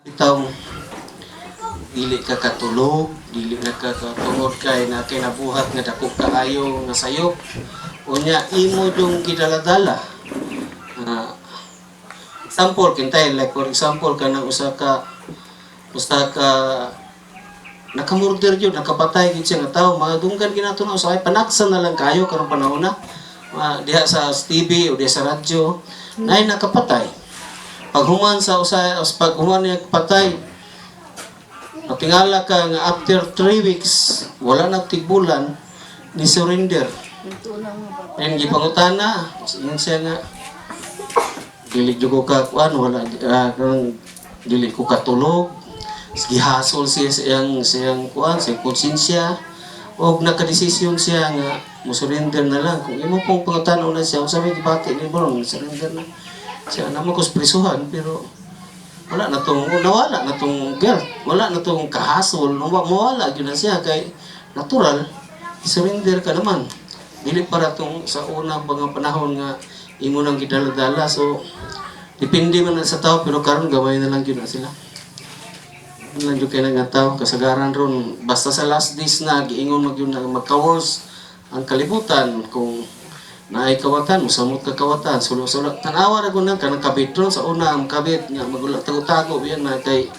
Bitaw dili ka katulog, dili na ka katungod kay na kinabuhat nga dako kaayo nga sayop. Unya imo yung gidaladala. Example kintay, like for example kanang usa ka nakamurder yun, nakapatay gid siya nga tao, madunggan ginato na usay panaksan na lang kayo karong panahon na. Diha sa TV o diha sa radyo, nay nakapatay. Paghuman sa usay, paghuman niya patay, patingala ka nga after 3 weeks, wala na tigbulan, ni surrender. Ayun, gipangutana, yun siya nga, dili ko ka, wala, dili ko katulog, gihasol siya siyang konsensya, o nakadesisyon siya nga, musurrender na lang. Kung imo pong pangutanaw na siya, sabi, gibati ni Bro, surrender na. Siya naman ko prisuhan, pero nawala na tong guilt, wala na tong kahasol, mawala yun na siya, kay natural, surrender ka naman. Dili para tong sa unang mga panahon nga imo nang gidaladala, so depende man na sa tao, pero karon gamay na lang yun na sila. Lang yun kayo nga tao, kasagaran ron, basta sa last days na, giingon magka-wars ang kalibutan, kung naay kawatan, musamot ka kawatan, sulo-sulo. Tanawa na gunan ka ng kabit ron, sa una ang kabit, nga magulat tago-tago, yan na kay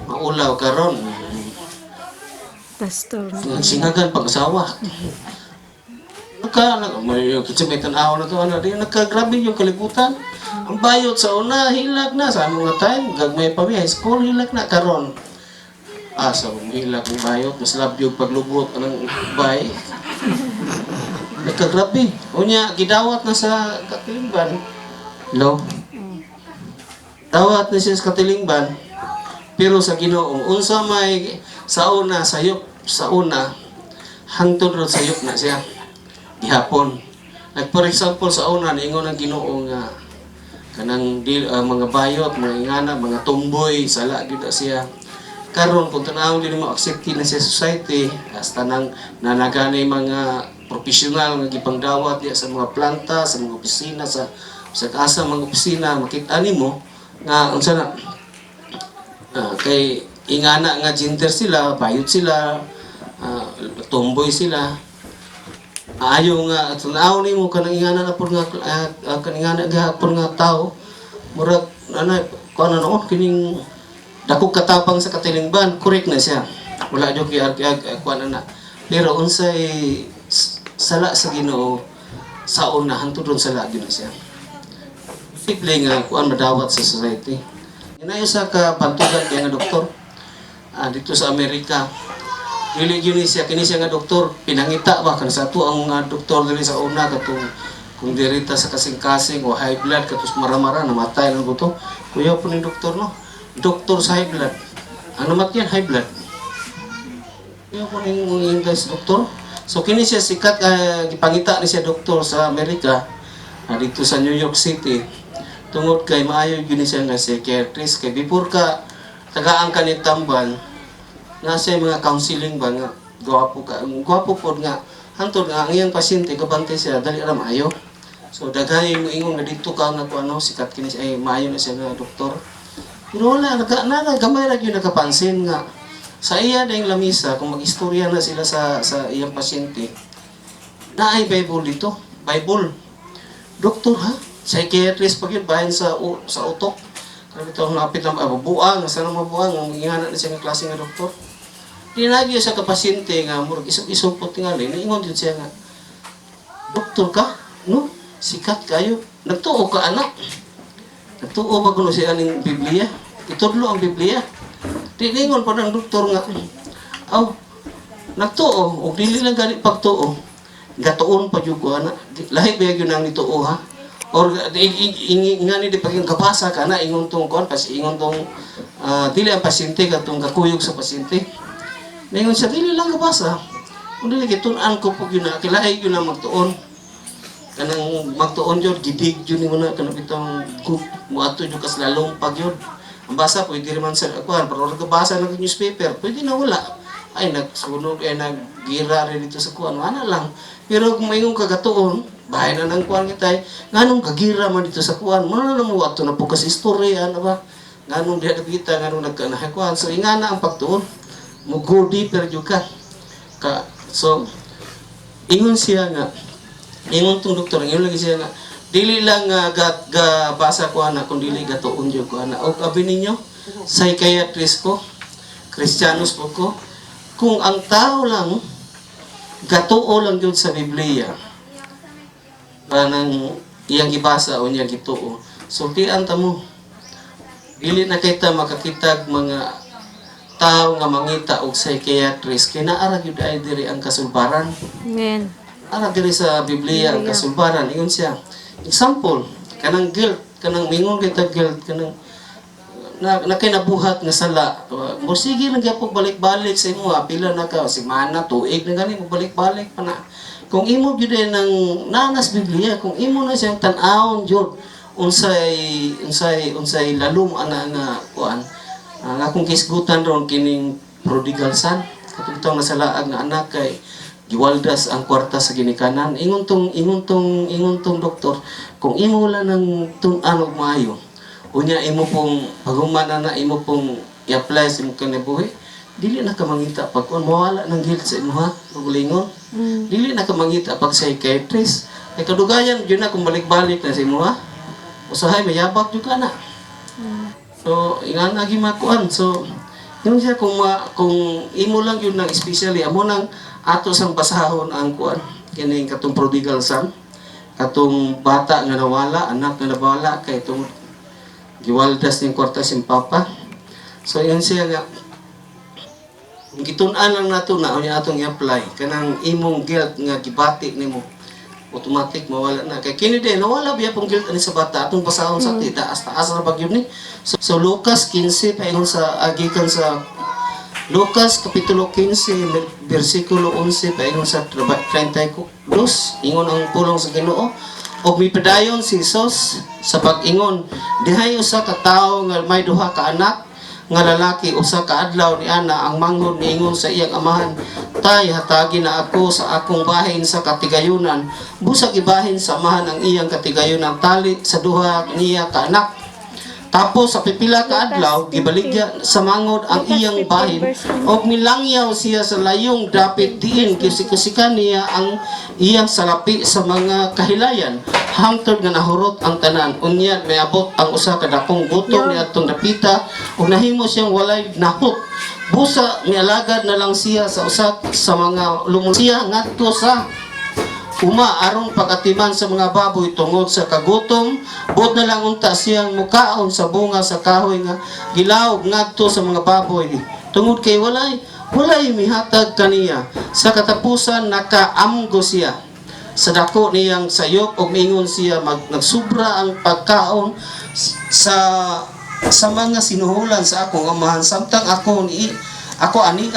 maulaw karon. Pastor. Singagan pag-asawa. May tanawa na to, nagkagrabe yung kalibutan. Ang bayot sa una, hilag na, sa mga time, gagmay pa high school, hilag na karon. Sa hilag ng bayot, mas labyog paglubot ng bay. Nagkagrabe. Unya, gidawat na sa Katilingban. Hello? Dawat na siya sa Katilingban. Pero sa Ginoong, unsa may sa una, sayop, sa una, hangtod ron sayop na siya. Gihapon. Like for example, sa una, niingon ang Ginoo nga kanang mga bayot, mga ingana, mga tumboy, sala, gid siya. Karon kung tanawon din mo accepted na sa society, hasta nang nanaganay mga profesional nga gipangdawat diya sa mga planta, sa mga opisina, sa asa mga opisina, makita nimo nga unsa na kay ingana nga gender sila, bayot sila, tomboy sila. Ayaw nga tanawon nimo kanang ingana na pud nga kaningana gahapon nga tao, murag kuan noon kining dako katapang sa Katilingban, correct na siya. Wala jud kuan na. Pero unsay sala sa Ginoo sa una hangtod ron sala gyud siya. Simple nga kuan madawat sa society. Inayo sa kabantugan kay nga doktor dito sa Amerika. Dili gyud siya kini siya nga doktor, pinangita ba kan sa ato ang doktor dili sa una katong kung dirita sa kasing-kasing o high blood katus maramara namatay lang buto. Kuya po ni doktor no. Doktor sa high blood. Ang namatyan high blood. Kuya po ni guys doktor. So kini siya sikat gipangita ni siya doktor sa Amerika dito sa New York City. Tungod kay maayo gyud siya nga psychiatrist kay before ka tagaan ka ni tambal nga siya mga counseling ba nga gwapo pod nga hantod nga ang iyang pasyente kabante siya dali ra maayo. So daghay mo ingon nga dito ka nga kuno sikat kini siya maayo na siya nga doktor. Pero wala gamay ra gyud nakapansin nga sa iya dayong lamisa, kung mag-istorya na sila sa iyang pasyente, na ay Bible dito. Bible. Doktor ha? Psychiatrist pag yun, bayan sa utok. Kaya ito ang napit na mabubuang, saan ang mabubuang, ang ingana na siya ng klase nga doktor. Dinagyo sa kapasyente nga, murag isupot nga rin, naingon din siya nga, doktor ka? No? Sikat kayo. Nagtuo ka anak. Nagtuo ba kuno siya ng Biblia? Itudlo ang Biblia. Tiningon pa ng doktor nga, nagtuo, o dili lang ganit pagtuo, gatuon pa yung kuha na, lahi ba yun ang nituo ha? Or nga ni di pag yung kapasa ka na, ingon tong kuha, kasi ingon tong, dili ang pasyente, katong kakuyog sa pasyente. Ningon siya, dili lang kapasa, kung dili kitunan ko po yun na, kilahi yun na magtuon. Kanang magtuon yun, gidig yun mo na, kanang itong muato yun, kas lalong pag yun. Ang basa, pwede naman sa akuan, pero nagkabasa ng newspaper, pwede na wala. Ay, nagsunog, naggira rin dito sa kuan, wala lang. Pero kung mayroong kagatuon, bahay na ng kuan kita, nga nung kagira man dito sa kuan, mana na mo ato na po kasi istorya, ano ba? nganong diha kita nganong nagkanahakuan. So ingana ang pagtuon mo go deeper jud ka. So ingon siya nga, ingon tong doktor, ingon lagi siya nga, dili lang ga basa ko ana kun dili gatuon jud ko ana. Og abi ninyo, psychiatrist ko, Kristiyanos po ko, kung ang tao lang gatuo lang jud sa Biblia, nang iyang gibasa o niyang gituo, sultian ta mo. Dili na kita makakitag mga tao nga mangita og psychiatrist kay naara gyud ay diri ang kasulbaran. Amen. Ara diri sa Biblia ang kasulbaran, ingon siya. Example, kanang guilt, kanang mingon kita guilt, kanang na kinabuhat nga sala. Mo sige lang gyapon balik-balik sa imo, pila na ka semana, tuig na gani mo balik-balik pa na. Kung imo gyud nang nanas Biblia, kung imo na siyang tan-awon jud unsay lalum ana nga kuan. Ang akong kisgutan ron kining prodigal son, katong nasalaag nga anak kay giwaldas ang kwarta sa ginikanan. Ingon tong doktor, kung imo lang nang tun-an og maayo, unya imo pong paghuman na imo pong i-apply sa imong kinabuhi, dili na ka mangita pag mawala ng guilt sa imo ha, ug lingon. Dili na ka mangita pag psychiatrist. Ay kadugayan gyud na kung balik-balik na sa imo ha. Usahay mayabak jud ka na. So, ingan agi makuan. So, yun siya kung imo lang yun nang especially amo nang ato sang basahon ang kuan kining katong prodigal son, katong bata nga nawala, anak nga nawala kay itong giwaldas ning kwarta sim papa. So, yun siya nga gitun-an lang nato na unya atong i-apply kanang imong guilt nga gibati nimo, automatic mawala na. Kay kini din nawala biya pong guilt ani sa bata atong basahon sa taas ra bagyo ni. So Lucas 15 paingon sa agikan sa Lucas kapitulo 15 bersikulo 11 paingon sa 32 ingon ang pulong sa Ginoo. Og mipadayon si Jesus sa pag-ingon, dihay usa ka tawo nga may duha ka anak nga lalaki, usa ka adlaw ni ana ang manghod niingon sa iyang amahan, tay hatagi na ako sa akong bahin sa katigayunan. Busag ibahin sa amahan ang iyang katigayunan tali sa duha niya ka anak. Tapos sa pipila ka adlaw gibaligya sa mangod ang iyang bahin og milangyaw siya sa layong dapit diin kisikusikan niya ang iyang salapi sa mga kahilayan hangtod nga nahurot ang tanan. Unya miabot ang usa ka dakong gutom niadtong dapita ug nahimo siyang walay nahot. Busa mialagad na lang siya sa usa sa mga lumon siya ngadto sa aron pagatiman sa mga baboy tungod sa kagutom. Bot na lang unta siyang mukaon sa bunga sa kahoy nga gilawog ngadto sa mga baboy tungod kay walay mihatag kaniya. Sa katapusan nakaamgo siya sa dako niyang sayop ug miingon siya nagsubra ang pagkaon sa mga sinuhulan sa akong amahan samtang ako ani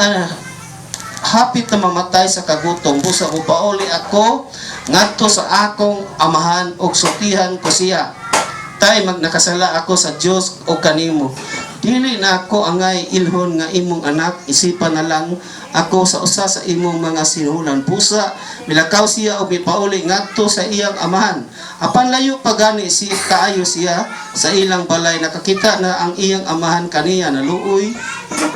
hapit na mamatay sa kagutom. Busa upauli ako ngadto sa akong amahan og sultihan ko siya, tay magnakasala ako sa Dios o kanimo. Dili na ako angay ilhon nga imong anak, isipan na lang ako sa usa sa imong mga sinuhulan. Busa milakaw siya og mipauli ngadto sa iyang amahan. Apan layo pagani si kaayo siya sa ilang balay, nakakita na ang iyang amahan kaniya naluoy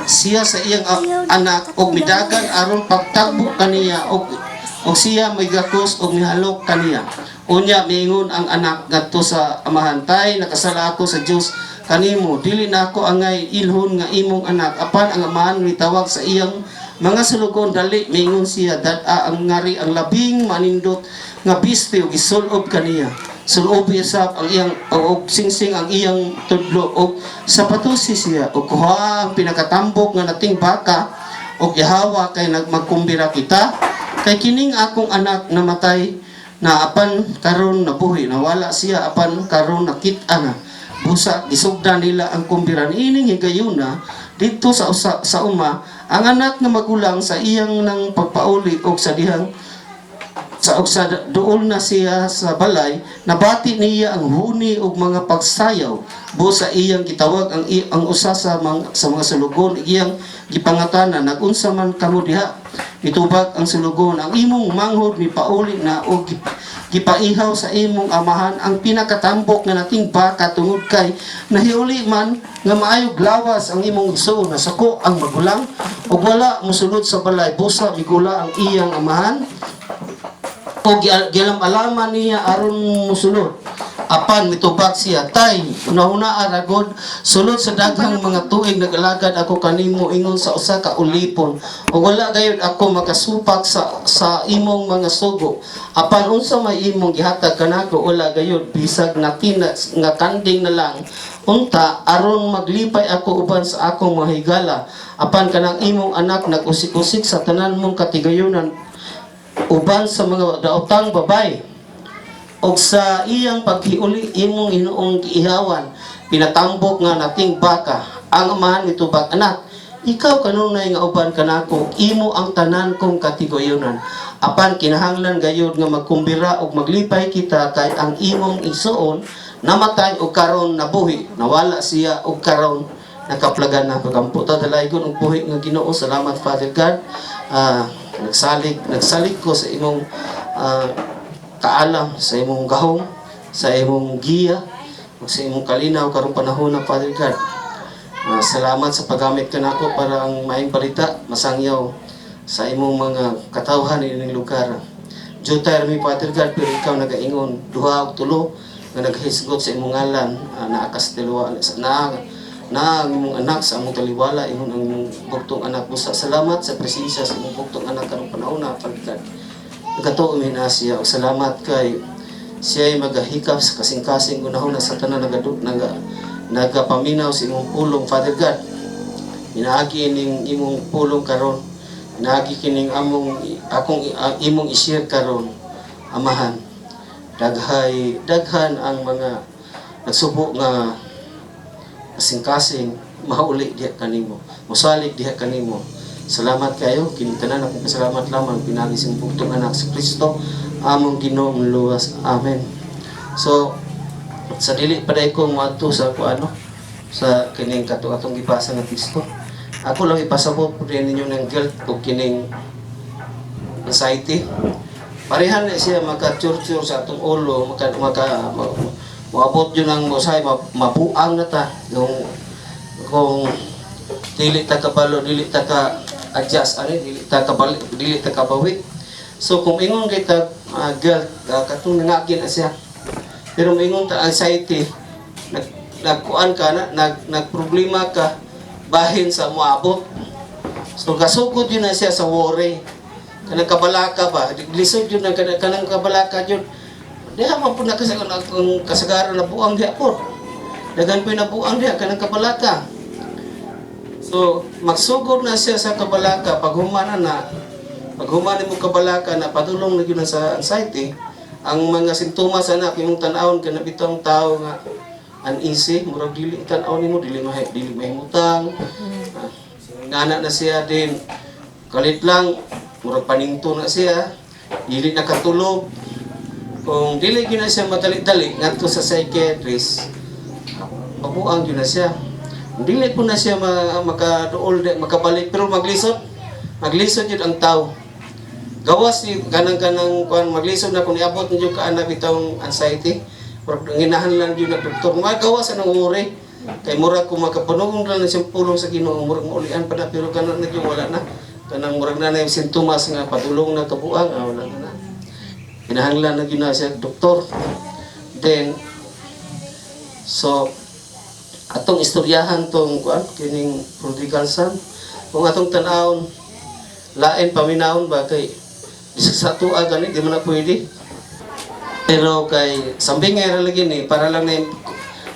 siya sa iyang anak og midagan aron pagtagbo kaniya og siya may gakos og mihalok kaniya. Unya miingon ang anak ngadto sa amahan, tay nakasala ako sa Dios kanimo, dili na ako angay ilhon nga imong anak. Apan ang amahan mitawag sa iyang mga sulugon, dali miingon siya dad-a ang ngari ang labing manindot nga biste og gisulob kaniya. Sulob isap ang iyang og singsing ang iyang tudlo og sapatusi siya og kuha ang pinakatambok nga nating baka og ihawa kay nagmagkumbira kita kay kining akong anak namatay na apan karon nabuhi, nawala siya apan karon nakit-a na. Busa gisugdan nila ang kumbiran ining higayuna dito sa uma ang anak nga magulang sa iyang nang pagpauli og sa dihang sa dool na siya sa balay, nabati niya ang huni ug mga pagsayaw. Busa iyang gitawag ang usa sa mga sulugon iyang gipangatanan, nagunsa man kamo diha. Itubag ang sulugon, ang imong manghod ni pauli na o gipaihaw sa imong amahan ang pinakatambok nga nating baka tungod kay nahiuli man nga maayog lawas ang imong igsoon na sako ang magulang ug wala mosulod sa balay busa migula ang iyang amahan o gialam-alaman niya aron mosulod. Apan mitubag siya, tay, unahuna aragod, sulod sa daghang mga tuig nagalagad ako kanimo ingon sa usa ka ulipon. O wala gayud ako makasupak sa imong mga sugo. Apan unsa may imong gihatag kanako, wala gayud bisag natina nga kanding na lang. Unta aron maglipay ako uban sa akong mga higala. Apan kanang imong anak nag-usik-usik sa tanan mong katigayunan uban sa mga daotang babay. Og sa iyang paghiuli imong hinuong giihawan pinatambok nga nating baka ang amahan nitubag, anak, ikaw kanunay nga uban kanako imo ang tanan kong katigoyonan. Apan kinahanglan gayud nga magkumbira og maglipay kita kay ang imong igsoon namatay og karon nabuhi, nawala siya og karon nakaplagan na pagamputa dalaygon og buhi nga Ginoo. Salamat Father God. Nagsalig ko sa imong kaalam, sa imong gahom, sa imong giya, sa imong kalinaw karong panahon na Father God. Salamat sa paggamit ka nako para ang maayong balita masangyaw sa imong mga katawhan ining lugar. Jutay mi Father God, pero ikaw nagaingon duha og tulo nga naghisgot sa imong ngalan, naakas tiluwa na ang imong anak sa among taliwala, ingon ang imong bugtong anak busa. Salamat sa presensya sa imong bugtong anak karong panahon na Father God. Nagkatuo min siya. Salamat kay siya ay magahikap sa kasing-kasing gunahon na sa tanan nagapaminaw sa imong pulong Father God. Inaagi ning imong pulong karon. Inaagi kining imong i-share karon, amahan. Daghan ang mga nagsubo nga kasing-kasing mauli diha kanimo. Musalig diha kanimo. Salamat kayo, kinitanan akong pasalamat lamang pinagi sing bugtong anak sa Kristo, among Ginoong luwas. Amen. So, sa dili pa day ko moadto sa sa kining atong gipasa nga teksto. Ako lang ipasabot po rin ninyo ng guilt o kining anxiety. Parehan na siya maka-church sa atong ulo, moabot yun ang musay, mabuang na ta. Kung dili ta kabalo, dili ta ka adjust, dili ta kabawi. So kung ingon kita guilt, katong nangagin na siya. Pero ingon ta anxiety, nagkuan ka na, nagproblema ka bahin sa moabot. So kasugod yun na siya sa worry. Kanang kabalaka ba, lisod yun na kanang kabalaka yun. Diha man po na kung kasagaran na buang diha po. Dagan po na buang diha kanang kabalaka. So, magsugod na siya sa kabalaka, paghumana mo kabalaka na padulong na yun sa anxiety, ang mga sintomas na imong tan-awon ka na bitong tao nga uneasy, murag dili tan-awon nimo, dili mahimutang, nana na siya din, kalit lang, murag paninto na siya, dili nakatulog, kung dili yun na siya madali-dali, ngadto sa psychiatrist, pabuang yun na siya. Dili po na siya makabalik, pero maglisod yun ang tao. Gawas kanang maglisod na kung iabot niyo ka anak itong anxiety, nginahanlan yun na doktor. Magawas anong uri, kay murag kung makapunong lang na siyang pulong sa Ginoo, murag maulian pa na, pero kanang na wala na. Kanang murag na yung sintomas nga padulong na kabuang, wala na. Nginahanlan na yun na siya doktor. Then, so, atong istoryahan tong kining prodigal son, kung atong tan-awon lain paminawon ba kay sa tuwa gani di mo na pwede, pero kay sambingay ra lagi ni para lang na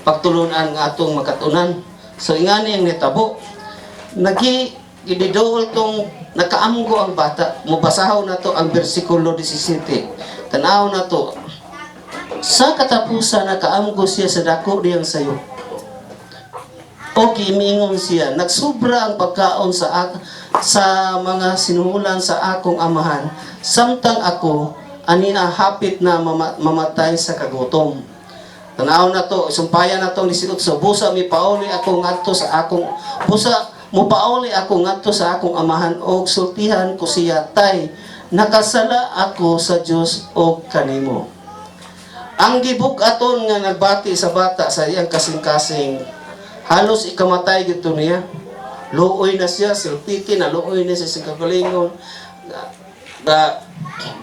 pagtulunan nga atong makatunan. So ingani ang nitabo gididool tong nakaamgo ang bata. Mubasahaw na to ang bersikulo 17. Tanaw na to, sa katapusan nakaamgo siya sa dako diyang sayo. O gimingon siya, nagsubra ang pagkaon sa mga sinuhulan sa akong amahan, samtang ako anina hapit na mamatay sa kagutom. Tanaw na to, sumpayan na to ni Sinut, so busa mi pauli ako ngadto sa akong Mupauli ako ngadto sa akong amahan og sultihan ko siya, tay, nakasala ako sa Dios og kanimo. Ang gibug-aton nga nagbati sa bata sa iyang kasing-kasing, halos ikamatay gito niya. Luoy na siya, silpiti na luoy na siya sa kagalingon.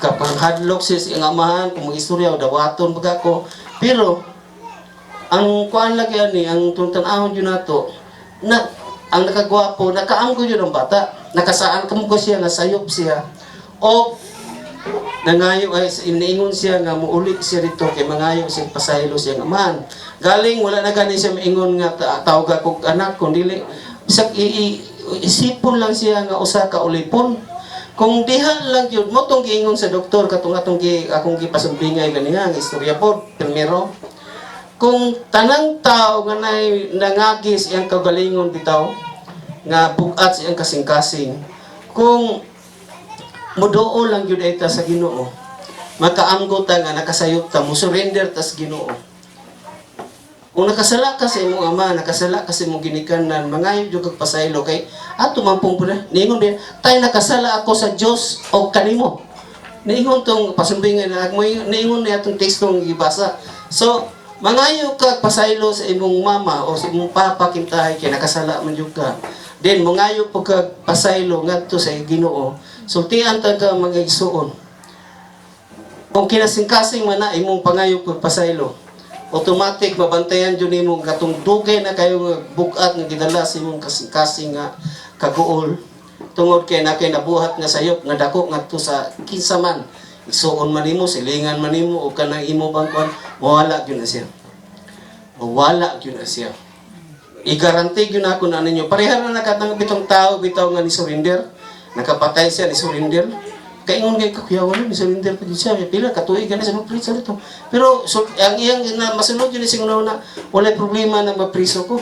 Kapanghadlok siya sa iyang amahan, kung mag-istorya o dawaton baga ko. Pero, ang kuan lagi ani, ang tuntanahon yun nato, na ang nakagwapo, nakaanggo yun ang bata. Nakasaan ko siya, nasayop siya. O, nangayo ay iniingon siya nga muuli siya dito kay mangayo siya pasaylo siya nga man. Galing wala na gani siya maingon nga tawag ako anak kun dili bisag isipon lang siya nga usa ka ulipon. Kung diha lang yun mo tong giingon sa doktor katong akong gipasumbingay ganiha nga istorya po primero. Kung tanang tao nga nangagis iyang kagalingon bitaw nga bugat siyang kasing-kasing. Kung muduo lang yun ay ta sa Ginoo. Makaanggo ta nga nakasayop ta mo surrender ta sa Ginoo. Kung nakasala ka sa imong ama, nakasala ka sa imong ginikanan, mangayo jud kag pasaylo kay ato man pong ningon din, tay nakasala ako sa Dios o kanimo. Niingon tong pasumbingan na niingon ni atong tekstong gibasa. So, mangayo kag pasaylo sa imong mama o sa imong papa kintahay kay nakasala man jud ka. Then mangayo po kag pasaylo ngadto sa Ginoo. Sultian ta ka mga igsuon. Kung kinasingkasing man na imong pangayo kag pasaylo, automatic mabantayan jud nimo katong dugay na kayo nga bugat nga gidala sa imong kasing-kasing nga kaguol. Tungod kay nabuhat nga sayop nga dako ngadto sa kinsa man. Igsuon man nimo, silingan man nimo o kanang imo bang kuan, wala gyud na siya. Wala gyud na siya. I-guarantee gyud na ako na ninyo. Pareha na nakatang bitong tao bitaw nga ni surrender. Nakapatay siya ni surrender. Kaingon kay kakuyawan ni surrender pa siya. Pila katuig gani sa magpriso dito. Pero ang iyang na masunod yun sing una walay problema na mapriso ko.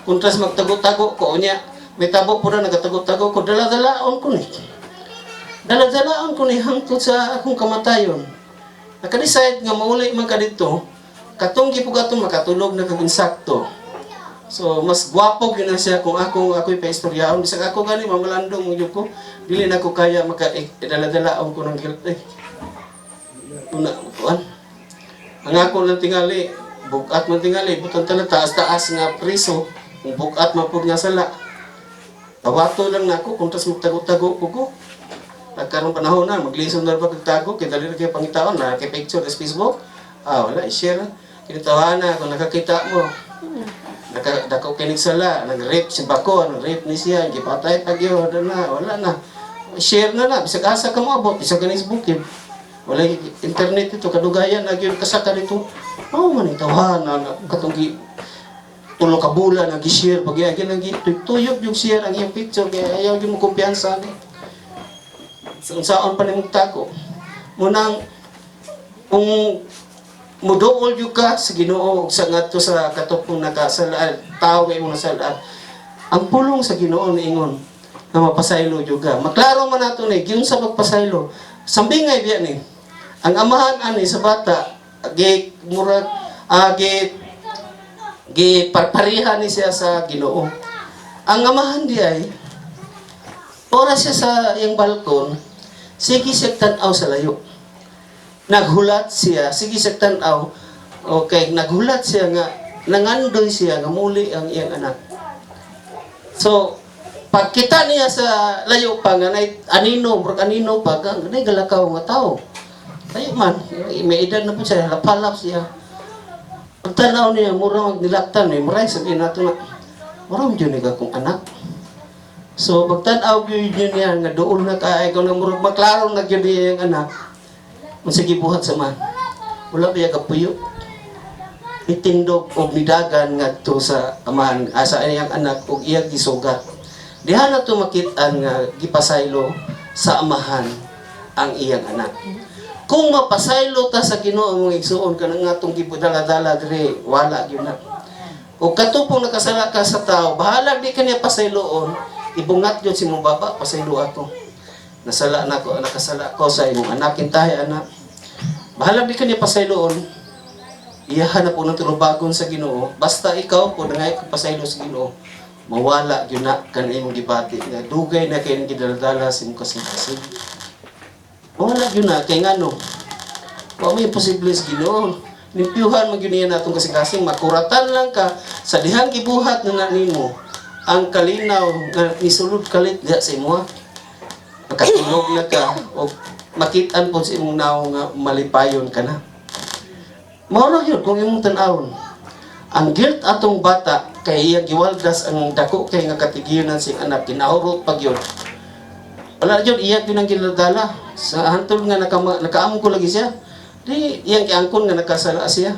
Kuntras magtago-tago ko unya. May tabo po na nagatago-tago ko. Dala-dalaon ko ni. Dala-dalaon ko ni hangtod sa akong kamatayon. Naka-decide nga mauli man ka dito. Katong gipugatong makatulog na kag-insakto. So mas gwapo gyud na siya kung ako'y paistoryaon. Bisag ako gani mamalandong gyud ko. Dili na ko kaya dala-dalaon ko ng guilt una kuan. Ang ako lang tingali, bugat man tingali, butang tala taas-taas nga priso, kung bugat man pud nga sala. Tawato lang nako kung tas magtago-tago ko. Nagkaroon panahon na maglison na pa kagtago kay dali ra kay pangitaon na kay picture sa Facebook. Wala i-share. Kinitawahan na kung nakakita mo. Dako kinig sala, nag-rape si Bako, nag-rape ni siya, gipatay pagyo, wala na. Share na bisag asa ka mo abot, bisag ganis bukid. Wala internet ito, kadugayan, nagyon kasaka dito. Man itawahan na katong tulo ka bulan, nag-share, pag-iagin, tuyok yung share ang iyong picture, kaya ayaw yung mo kumpiyansa ni. Saan pa ni magtako. Munang, kung muduol yung ka sa Ginoo sa ngadto sa katupong nakasalaan tao kay mo nasalaan ang pulong sa Ginoo niingon na mapasaylo jud ka maklaro man nato ni giun sa pagpasaylo sambingay biya ni ang amahan ani sa bata gi murag gi parparihan ni siya sa Ginoo ang amahan di ay ora siya sa iyang balkon sige siya tan-aw sa layo. Naghulat siya, sige sa tanaw, okay, naghulat siya nga, nangandoy siya nga muli ang iyang anak. So, pagkita niya sa layo pa nga, anino pa, ganay galakaw nga tao. Tayo man, may edad na po siya, lapalap siya. Pagtanaw niya, murang magnilaktan, maray sabihin natin na, murang dyan ka kong anak. So, pagtanaw yun niya, nga doon na ka, ikaw na murang maklarong na yun niya yung anak, sige buhat sa man. Wala ba yung kapuyo? Itindog o nidagan nga to sa amahan, asa iyang anak o iyang gisugat. Diha na to makitaan nga gipasaylo sa amahan ang iyang anak. Kung mapasaylo ta sa Ginoo mong igsuon ka nga itong gipudala-dala dire, wala yun na. O katupong nakasala ka sa tao, bahala di ka niya pasayloon, ibungat yun si mong baba, pasaylo ako. Nasala na ko, nakasala ko sa imong anakin tayo, anak. Bahala di ka niya pasayloon, iyahan na po ng tulubagon sa Ginoo. Basta ikaw po, nangay ko pasaylo sa Ginoo. mawala gyud na kan imong gibati nga dugay na kay gidala sa imong kasing-kasing. Mawala gyud na kay ngano. Wa may posible sa Ginoo. Limpyuhan man gyud niya natong kasing-kasing, makuratan lang ka sa dihang gibuhat na nimo ang kalinaw nga nisulod kalit diha sa imo. Makatulog na ka o makit-an po sa imong naong nga malipayon ka na. Mao ra gyud kung imong tan-awon. Ang guilt atong bata kay iya giwaldas ang dako kay nga katigilan sing anak ginahurot pag yun. Wala gyud iya gyud ang ginadala sa hantol nga nakaamon ko lagi siya. Di iyang giangkon nga nakasala siya.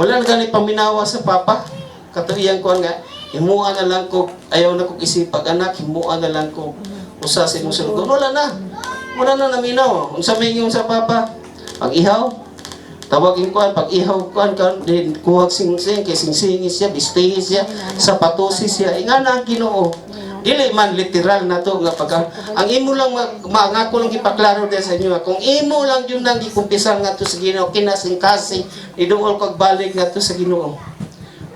Wala na gani paminawa sa papa. Kato iyang kuan nga himuan na lang ko ayaw na ko isipag anak himuan na lang ko usa sa imong sulod. Wala na naminaw. Unsa may ingon sa papa? Pag ihaw tawagin kuan pag ihaw kuan kan din kuhag sing-sing kay sing-singis siya bistihis siya sapatosis siya ingana ang Ginoo dili man literal na to nga pag ang imo lang maangako lang gipaklaro din sa inyo kung imo lang yun nang gikumpisan nga to sa Ginoo kinasing-kasing iduol kag balik nga to sa Ginoo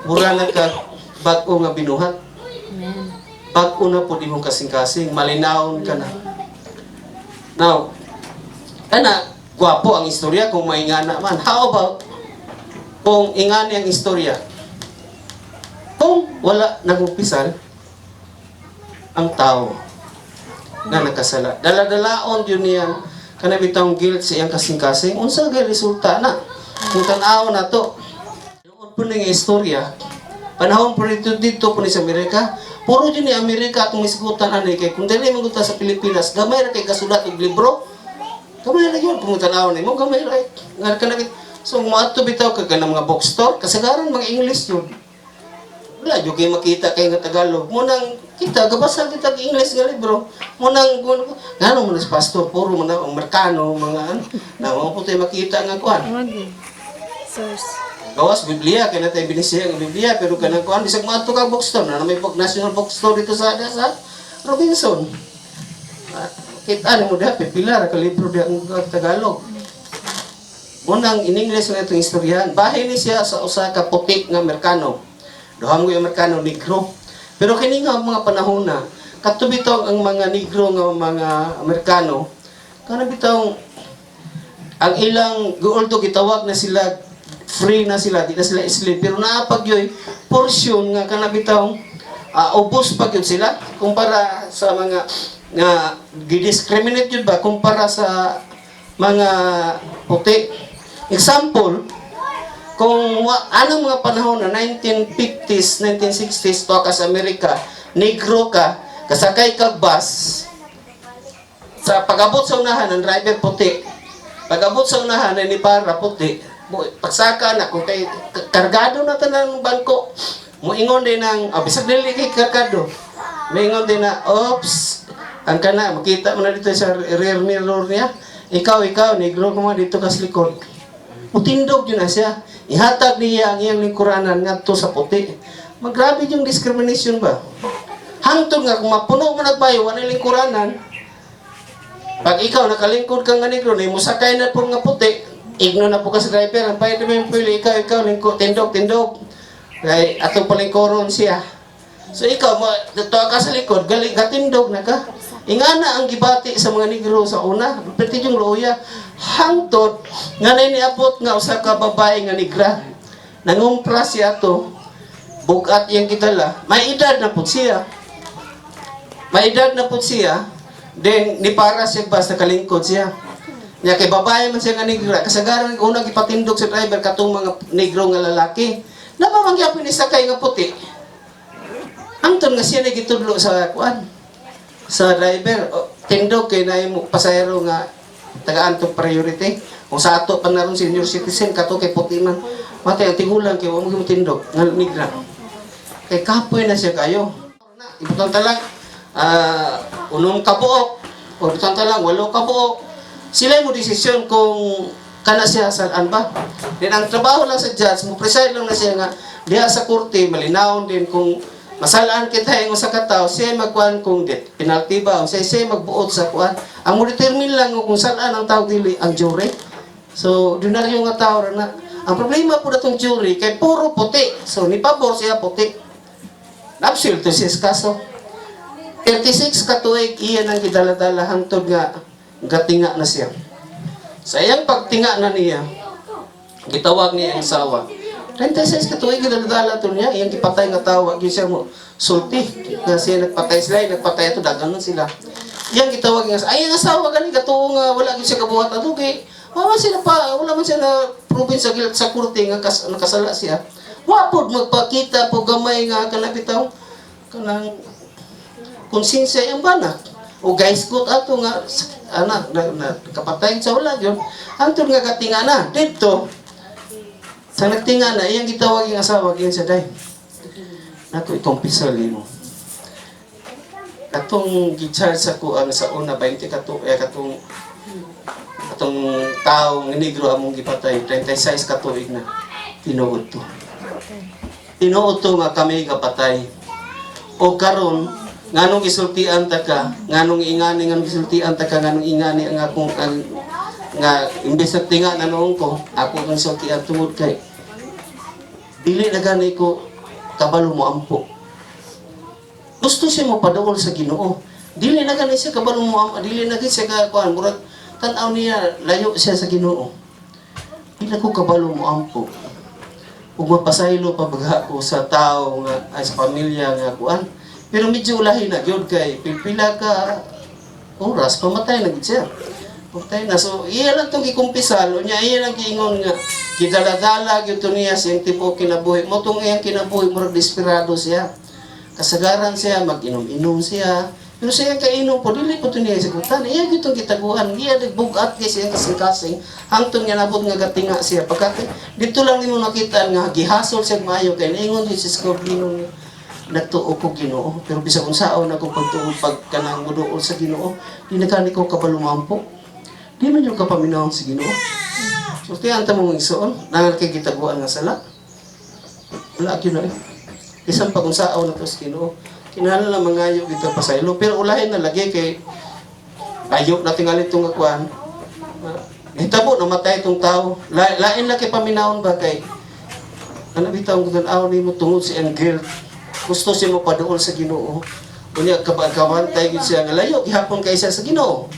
mura na ka bag-o nga binuhat bag-o na pud imong kasing-kasing malinawon ka na now gwapo ang istorya kung maingana man. How about kung ingani ang istorya? Kung wala nagumpisal ang tao na nakasala. Dala-dalaon yun niya kanabitang guilt sa iyang kasing-kasing. Unsa gay resulta na? Kung tan-aw na to. Noon po ng istorya, panahon po dito po ni sa Amerika, puro yun ni Amerika atong isgutan anay kay kung dili magunta sa Pilipinas, gamay ra kay kasulat og libro. Gamay ra yun, pumutanaw ni mo, gamay ra. So, maato bitaw ka ng mga bookstore, kasagaran mga English yun. Wala, yung kayo makita kayo nga Tagalog. Munang kita, gabasa kita ng English nga libro. Munang, gano'n mo na sa pastor, puro mo na, ang Amerikano, mga na mga po tayo makita nga kuhan. Source. Gawas, Biblia, kaya na tayo binisiya ng Biblia, pero kanang kuhan, bisag maato ka bookstore, na may national bookstore dito sa Robinson. Kita mo dapat pilar ka libro di ang Tagalog. Unang in English na itong istoryahan. Bahay ni siya sa usa ka puti nga Amerikano. Duhang yung Amerikano negro. Pero kini nga mga panahon na katubitong ang mga negro nga mga Amerikano. Kana bitong ang ilang although gitawag na sila free na sila, di na sila slave, pero naapag yoy portion nga kana bitong ubos pag yun sila kumpara sa mga nga gidiscriminate yun ba kumpara sa mga puti. Example, kung anong mga panahon na 1950s, 1960s to ka sa Amerika, negro ka, kasakay ka bus, sa pag-abot sa unahan ng driver puti, pag-abot sa unahan ni para puti, pagsaka na kung kay kargado na tanang bangko, moingon din ng bisag dili kay kargado, moingon din na oops ang kana, makita mo na dito sa rear mirror niya. Ikaw, negro mo dito kas likod. Mutindog yun na siya. Ihatag niya ang iyang lingkuranan nga to sa puti. Magrabe yung discrimination ba? Hangtod nga, kung mapuno mo nagbayo, wala lingkuranan. Pag ikaw nakalingkod ka nga negro, na musakay na po nga puti, igno na po ka sa driver, ang bayad naman yung pili, ikaw, tindog. Kaya atong palingkoron siya. So ikaw, tuwa ka sa likod, galing katindog na ka. Ingana ang gibati sa mga negro sa una, pati yung loya, hangtod, nga na iniabot nga usa ka babae nga negra. Nangumpra siya to, bugat yung kitala, may edad na po siya. Then ni para siya ba sa kalingkod siya. Nya kay babae man siya nga negra, kasagaran unang ipatindog sa driver katong mga negro nga lalaki. Napamangyapon ni sakay nga puti. Hangtod nga siya nagitudlo sa kuan. Sa driver, tindog kay na yung pasahero nga tagaan to priority. Kung sa ato pa naroon senior citizen, kato kay puti man. Matay, ang tigulang kay wamo tindog, nga nigra. Kay kapoy na siya kayo. Ibutang talang, unong kabuok, o ibutang talang, 8 kabuok. Sila mo desisyon kung kana siya saan ba. Then ang trabaho lang sa judge, mo preside lang na siya nga, diha sa korte, malinawon din kung masalaan kita yung sa kataw, siya magkuhan kung penalty ba, o siya magbuot sa kuhan. Ang mo determine lang kung saan ang tao dili, ang jury. So, doon na yung nga tao na. Ang problema po na itong jury, kay puro puti. So, ni pabor siya puti. Napsil to siya kaso. 36 katuig iya nang gidaladala hangtod nga gatinga na siya. Sa iyang pagtinga na niya, gitawag niya ang asawa. 36 katuig gidaladala to niya, iyang gipatay nga tawa, gyud siya mo sulti. Kasi nagpatay sila, nagpatay ito, daganon sila. Iyang gitawag niya, ay ang asawa gani katuong wala gyud siya kabuhat ato kay wala man siya na proven sa gilat sa kurte nga nakasala siya. Wapod magpakita po gamay nga kanabitaw kanang konsensya ang bana. O guys gut ato nga anak na kapatay sa wala yun. Antod nga katinga na dito. Sa nagtinga na iyang gitawag yung asawa gyud sa day. Nato ikompisal mo. Katong gi-charge ako ang sa una 20 katong taong negro among gipatay 36 katuig na tinuod to. Tinuod to nga kami kapatay. O karon nganong gisultian ta ka, nganong ingani nganong gisultian ta ka, nganong ingani ang akong nga imbes na tinga na noon ko, ako ang sultian tungod kay dili na gani ko kabalo mo ampo. Gusto siya mo padaol sa Ginoo. Dili na gani siya kabalo mo ampo, dili na gani siya kuan murag tan-aw niya layo siya sa Ginoo. Dili ko kabalo mo ampo. Ug mapasaylo pa baga ko sa tao nga ay sa pamilya nga kuan. Pero medyo ulahi na gyud kay pila ka oras pamatay na gid siya. Pamatay na so iya lang tong gikumpisal nya iya lang giingon nga gidaladala gyud to niya siyang tipo kinabuhi mo tong iyang kinabuhi murag desperado siya. Kasagaran siya mag-inom-inom siya. Pero siya kainom po, dili po ito niya isigutan. Iya gitong kitaguan, iya nagbugat niya siya kasing-kasing. Hangtong niya nabot nga gatinga siya. Pagkat dito lang mo nakita nga gihasol siya maayo kay naingon din si Scorpino nagtuo ko Ginoo. Pero bisa kung saan ako pagtuo pagkanang muduol sa Ginoo, di nagkani ko kapalumampo. Di man yung kapaminahon sa Ginoo. So tiyan ta mong igsoon, nangakay kitaguan nga sala. Wala gyud na eh. Isang pa kung saan na to sa Ginoo. Kinahanglan lang mangayo dito pa sa ilo. Pero ulahin na lagi kay ayok na tingali itong akuan. Hitabo, namatay itong tao. Lain na kay paminahon ba kay ano bitaw ang tanaw ni mo tungod si Angel. Gusto siya mo paduol sa Ginoo. Unya kabantay gid siya nga layo gihapon kay siya sa Ginoo.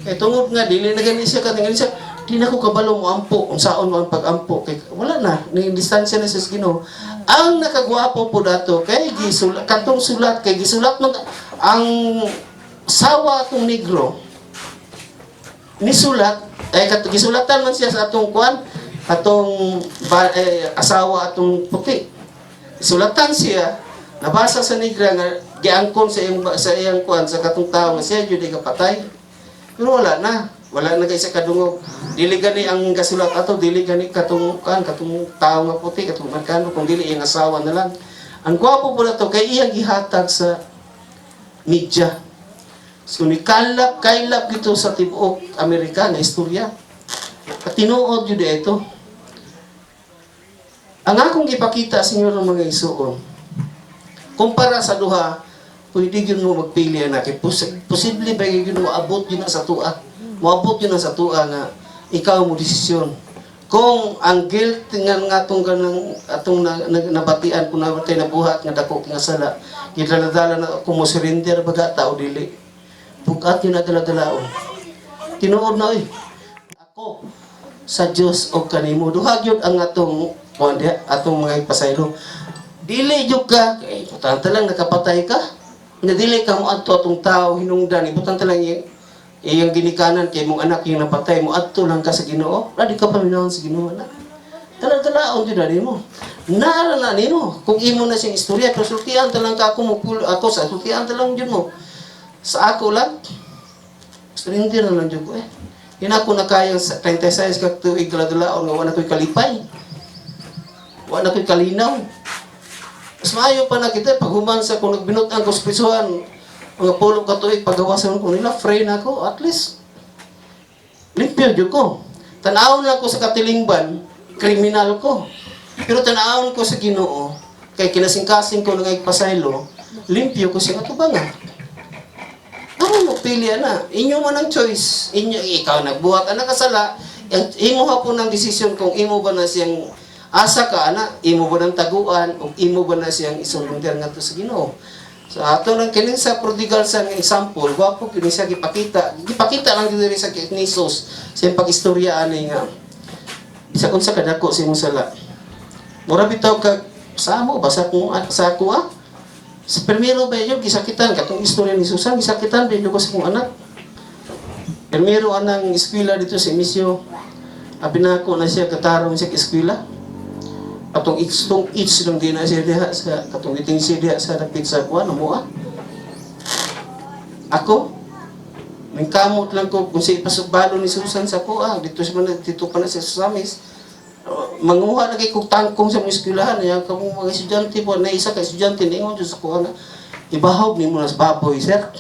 Kay tungod nga dili na gani siya katingali siya. Di na ko kabalo mo ampo, unsaon mo ang pag-ampo kay wala na, ni distansya na sa Ginoo. Ang nakagwapo po dato kay gisulat katong sulat kay gisulat man ang sawa atong negro ni sulat ay gisulatan man siya sa atong kuan atong asawa atong puti. Sulatan siya nabasa sa negra nga giangkon sa iyang kuan sa katong tawo nga siya jud kapatay. Pero wala na kay sa kadungog. Dili gani ang gasulat ato, dili gani katong tao nga puti, katong Amerikano, kung dili iyang asawa na lang. Ang gwapo po na to, kay iyang gihatag sa media. So ni kailap gito sa tibuok Amerika na istorya. Patinuod yun ito. Ang akong ipakita sa inyo ng mga isuon, kumpara sa duha, pwede yun mo magpili na, kay posible ba yun mo abot yun na sa tua. Moabot yun sa tua nga ikaw mo desisyon. Kung ang guilt nga atong nabatian kung nabatay na buhat nga dako nga sala, gidaladala na ako mo surrender baga tao dili. Bugat yun na daladalaon. Tinuod na ako sa Dios o kanimo duha gyud ang atong mga ipasaylo. Dili jud ka kay putanta lang nakapatay ka. Dili ka mo adto atong tao hinungdan ibutang talang iyang ginikanan kay mong anak yung napatay mo adto lang ka sa Ginoo. Di ka paminahon sa Ginoo na. Dala-dalaon jud ani mo. Nara na nimo kung imo na siyang istorya pero sultian ta lang ka ako sa sultian ta lang jud mo. Sa ako lang. Surrender na lang jud ko eh. Yan ako nakayang 36 ka tuig dala-dalaon nga wala ko'y kalipay. Wala ko'y kalinaw. Mas maayo pa na kita paghuman sa kung nagbinutan ko sa prisuhan mga pulong katuig pagawasan ko nila, free na ako, at least limpyo dyan ko. Tanawon lang ko sa katilingban, kriminal ko. Pero tanawon ko sa Ginoo, kay kinasing-kasing ko ng pasaylo, limpyo ko siya katubangan. Ano mo, pili na. Inyo man ang choice. Ikaw nagbuhat, anak kasala, imo hapon ang desisyon kung imo ba na siyang Asa ka ana, imo ba ng taguan o imo ba na siyang isurrender ngadto sa Ginoo? So ato nang kinin sa prodigal son nga example, wapo kini siya gipakita. Gipakita lang diri sa Kinisos sa pagistorya ani nga isa kun sa kadako sa imong sala. Mura bitaw ka sa amo basa kung sa ako sa primero ba yun gisakitan katong istorya ni Susan gisakitan din ko sa kong anak. Primero anang eskwela dito sa Misyo. Abi na ako na siya katarong sa eskwela. Katong itch lang din na siya diha sa katong iting siya diha sa dapit sa kuan mo Ako ning kamot lang ko kung si ipasubalo ni Susan sa kuha dito pa na sa Samis. Manguha na kay kong tangkong sa mga eskwelahan niya kamong mga estudyante po na isa ka estudyante ningon sa kuha na ibahog nimo na sa baboy sir.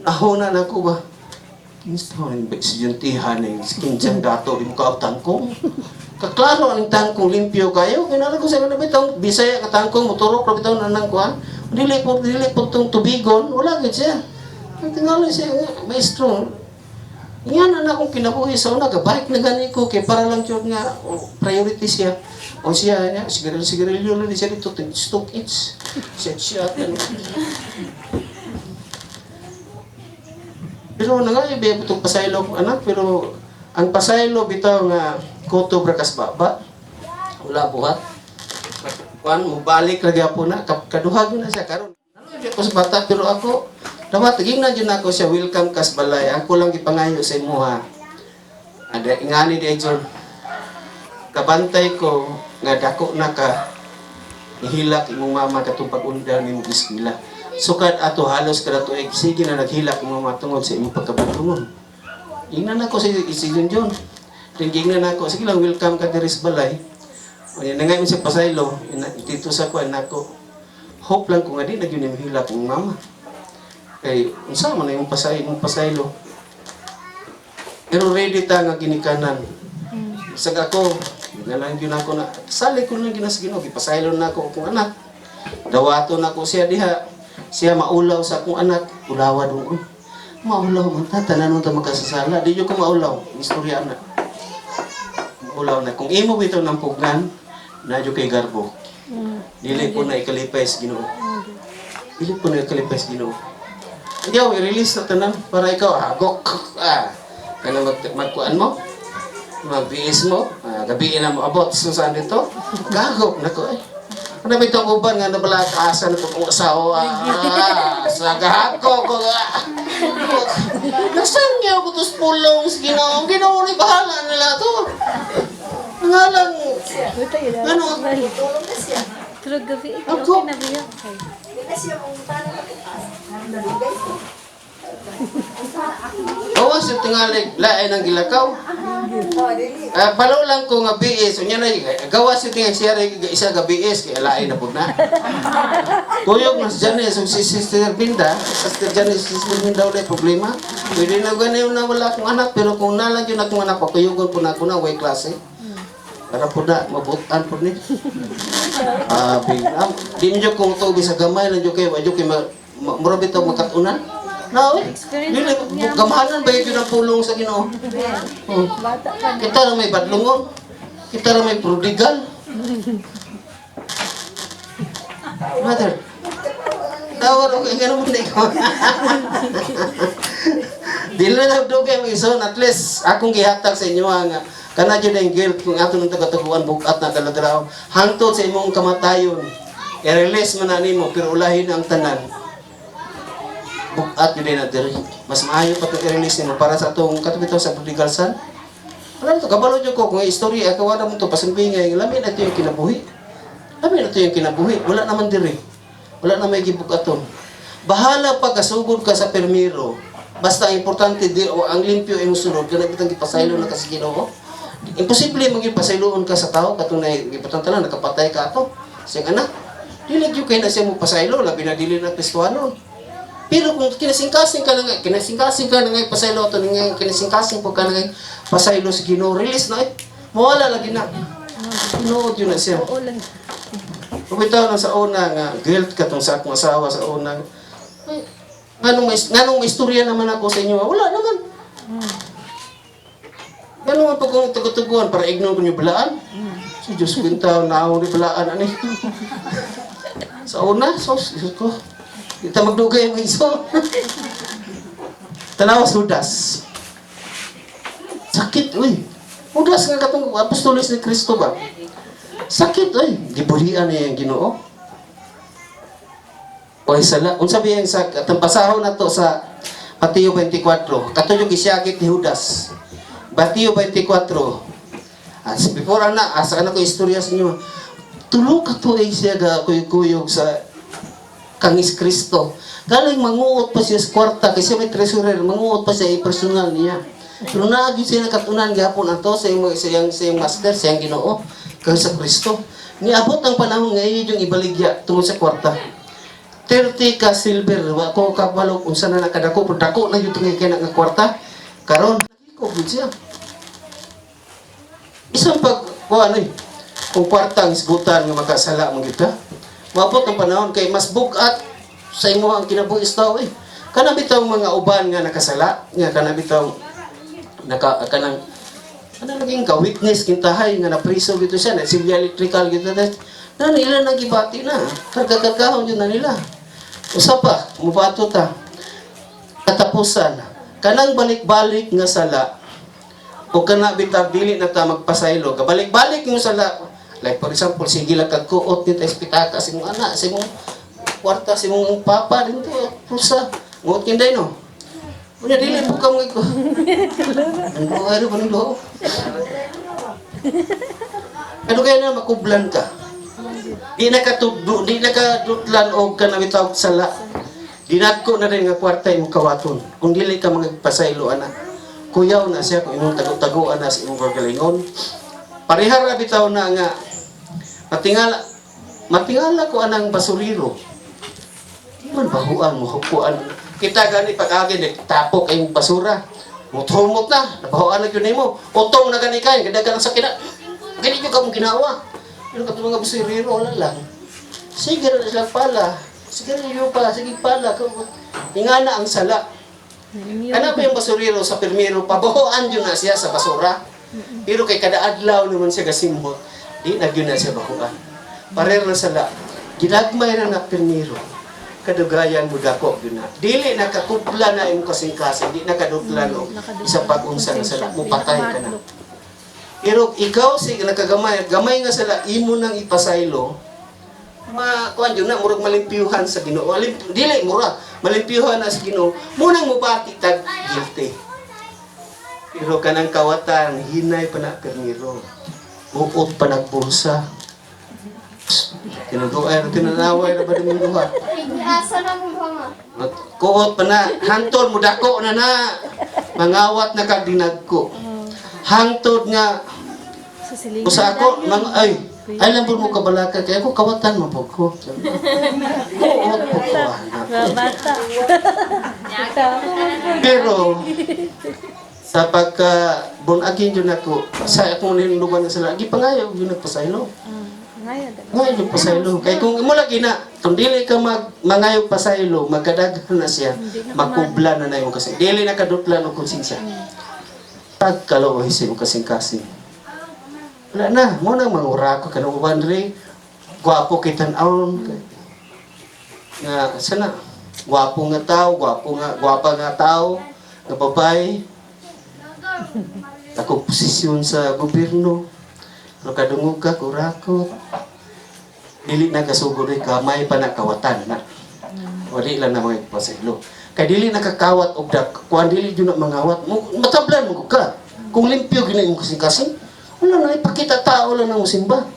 Nahuna na ko ba? Kinsa man ba estudyantehan ni kinjang dato di mo ka tangkong. Kaklaro ang tangkong limpyo kayo. Kinala ko sa mga bitong Bisaya ka tangkong motorok ra bitaw nanang kuan. Dili po tong tubigon, wala gid siya. Ang tingala siya maestro. Yan na akong kinabuhi sa una gabalik na gani ko kay para lang jud nga priority siya. O siya niya sigarilyo lang siya dito stock eats. Siya Pero na nga ibe itong pasaylo anak pero ang pasaylo bitaw nga kuto brakas baba. Wala buhat. Kuan mo balik lagi po na kaduhag na siya karon. Ano ko sa bata pero ako dapat tiging na dyan ako siya welcome kas balay. Ako lang ipangayo sa imo ha. Ada ingani di John. Kabantay ko nga dako na ka ihilak imong mama katong pag-undang nimo eskwela. Sukad ato halos kada tuig sige na naghilak imong mama tungod sa imong pagkabutulon. Ingnan ako si John. Tingin na ako, sige lang, welcome ka diri sa balay. O yan, nangay mo siya pasaylo, dito sa kuwan nako. Hope lang kung nga di, nagyun yung hilap ng mama. Kay, unsa man na yung pasaylo. Pero ready ta nga ginikanan. Sag ako, nalang yun ako na, sali ko lang ginasagino, ipasaylo na ako akong anak. Dawato na ako siya diha. Siya maulaw sa akong anak, ulawa doon. Maulaw man ta, tanan mo ta magkasasala. Di ko maulaw, istorya na. Ulaw na. Kung imo bitaw ng pugnan, nadyo kay garbo. Dili po na ikalipay sa Ginoo. Dili po na ikalipay sa Ginoo. Ayaw, i-release na tanan para ikaw, hagok. Kaya magkuan mo, mag-BS mo, gabiin na mo, abot, susan dito, gagok na ko eh. Ano ba itong uban nga nabala kaasan ko kung asawa? Sa gahako ko. Nasaan niya ako tos pulong sa Ginoo? Ginoo ni bahala nila to. Nga lang. Ano? Tulog gabi. Ako? Awas yung tingalig, lain ang gilakaw. Balo lang ko nga BS, unya na gawas yung tingalig siya isa ga BS, kaya lain na po na. Kuyog na si Janice, si Sister Binda, Sister Janice, Sister Binda wala problema. Pwede na ganyan na wala akong anak, pero kung nalang yun akong anak, pakuyugon po na ako na, way klase. Para po na, mabutan po ni. Di nyo kung ito, bisa gamay lang nyo kayo, murabit ito makatunan. No, gamahanan ba yun ang pulong sa Ginoo? Kita na may badlungon. Kita na may prodigal. Mother, tawar ako, gano'n mo na ikaw. Dili na nagdugay mo ison, at least akong gihatag sa inyo nga kana dyan ang guilt kung ato ng taga-taguan bukat na daladraw. Hangtod sa imong kamatayon. I-release man na nimo, pero ulahin ang tanan. Bukat yun na diri. Mas maayo pa ito i-release nimo para sa itong katubitaw sa prodigal son. Alam ito, kabalo nyo ko kung istorya, kawala mo ito, pasimbingay, lamin na ito yung kinabuhi. Lamin na ito yung kinabuhi. Wala naman diri. Wala na may gibukaton. Bahala pag kasugod ka sa permiro. Basta ang importante, ang limpyo ay musunod, kaya nagpitang ipasaylo na kasi Ginoo. Imposible magipasayloon ka sa tao, katong na ipatantanan, nakapatay ka ito. Siyang anak, dilig yung kayo na siya mo pasaylo, labi na dili na Kristuano. Pero kung kinasingkasing ka na nga pasaylo ito, kinasingkasing po ka na nga pasaylo sa Ginoo, release na mawala lagi na. Pinood yun na siya. Pumitaw na sa una nga, guilt ka tong sa akong asawa sa una. Nganong may istorya naman ako sa inyo? Wala naman. Ganun ang pagkong tugutuguan para ignon ko niyo balaan. Si Diyos kwenta, naon ni balaan ani. Sa una, sos, Diyos ko. Kita magdugay ang iso. Tanawa sa Judas. Sakit, uy. Judas nga katong apostolos ni Kristo ba? Sakit, uy. Gibulian niya yung Ginoo. Oy, sala. Kung sabihin sa pasahon na to sa Mateo 24, kato yung isyakit ni Judas. Mateo 24. As before ana, asa na ko istorya sa inyo. Tulo ka to ay siya ga kuyog sa kangis Kristo. Galing manguot pa siya sa kwarta kasi may treasurer, manguot pa siya personal niya. Pero naagi siya nakatunan gihapon ato sa iyang master, sa iyang Ginoo, kang sa Kristo. Niabot ang panahon ngayon yung ibaligya tungod sa kwarta. 30 ka silver, wa ko kabalo kung saan na nakadako, pero dako na yung tungay kaya nga kwarta. Karon, nagikog siya. Isang kung kwartang isgutan nga makasala mong kita. Mabot ang panahon kay mas bugat sa imo ang kinabuhis tao eh. Kana bitaw mga uban nga nakasala, nga kana bitaw kanang naging ka-witness kintahay nga napriso gito siya, na civil electrical gito na nila nagibati na. Karga-kargahon yun na nila. Usa pa, mubato ta. Katapusan, kanang balik-balik nga sala, o kana bitag dili na ta magpasaylo, kabalik-balik yung sala. Like for example, sige lang kagkuot nito espitaka sa mong anak, sa mong kwarta, sa mong papa, dito, pusa. Ngot kinday no? Unya dili po ka mga ko. Ang buhay ba ng loob? Ano kaya na makublan ka? Di nakadutlan o ka na bitawag sala. Dinagko na rin nga kwarta yung kawaton. Kung dili ka magpasaylo anak. Kuyaw na siya kung imong tago-tagoan na sa imong kagalingon. Parihar na bitaw na nga matingala ko anang basuriro. Di man bahuan mo hukuan. Kita gani pag-agi tapok ay basura. Muthumot na, nabahuan na yun mo. Utong na gani kayo, kadagan sa kina. Gani nyo ka mong ginawa. Pero ka mga basuriro, wala lang. Sige na sila pala. Sige na pa, sige pala. Ingana ang sala. Ano ba yung basuriro sa permiro? Pabahoan yun na siya sa basura. Pero kay kada adlaw naman siya kasimhot, di na yun na siya bahuan. Parer na sala. Ginagmay na na permiro. Kadugayan mo dako yun na. Dili nakakupla na yung kasing-kasing. Di nakadupla no. Isa pag-unsa na sala. Mupatay ka na. Pero ikaw nakagamay. Gamay nga sala. Imo nang ipasaylo. Kuan yun na. Murag malimpiyuhan sa Ginoo. Dili mura. Malimpiyuhan na sa Ginoo. Munang mubati tag guilty. Pero kanang kawatan, hinay pa na permiro. Uot pa nagbulsa. Tinuduay, tinanaway na ba naman duha? Asa na mo ba? Kuot pa na. Hantod mo dako na na. Mangawat na kagdinag ko. Hantod nga. Usa ako, ay lambot mo kabalaka. Kaya ako kawatan mo po ko. Kuot po ko. Bata. Pero, sa pagka-bunagin yun ako, sa akong niluban na sila, agi pangayaw yun nagpasaylo. Ngayon yung pasaylo. Kaya kung mo lagi na, kung dili ka mangayog pasaylo, magkadaghan na siya, makubla na na yung kasing. Dili na kadutlan o konsensya. Pagkaloy sa yung kasing-kasing. Wala na, muna mangura ko, kanong ubandre, gwapo kitan-aon. Nga, sana, gwapo nga tao, gwapa nga tao, nga babae. Ako posisyon sa gobyerno. Ano kadungog ka, kurakot. Dili na kasugod ay kamay pa nakawatan na. Wali lang na mga pasaylo. Kaya dili nakakawat og dak. Kung dili yun na mangawat, matablan mo ka. Kung limpyo gina yung kasing-kasing, wala na, ipakita tao lang ng simba.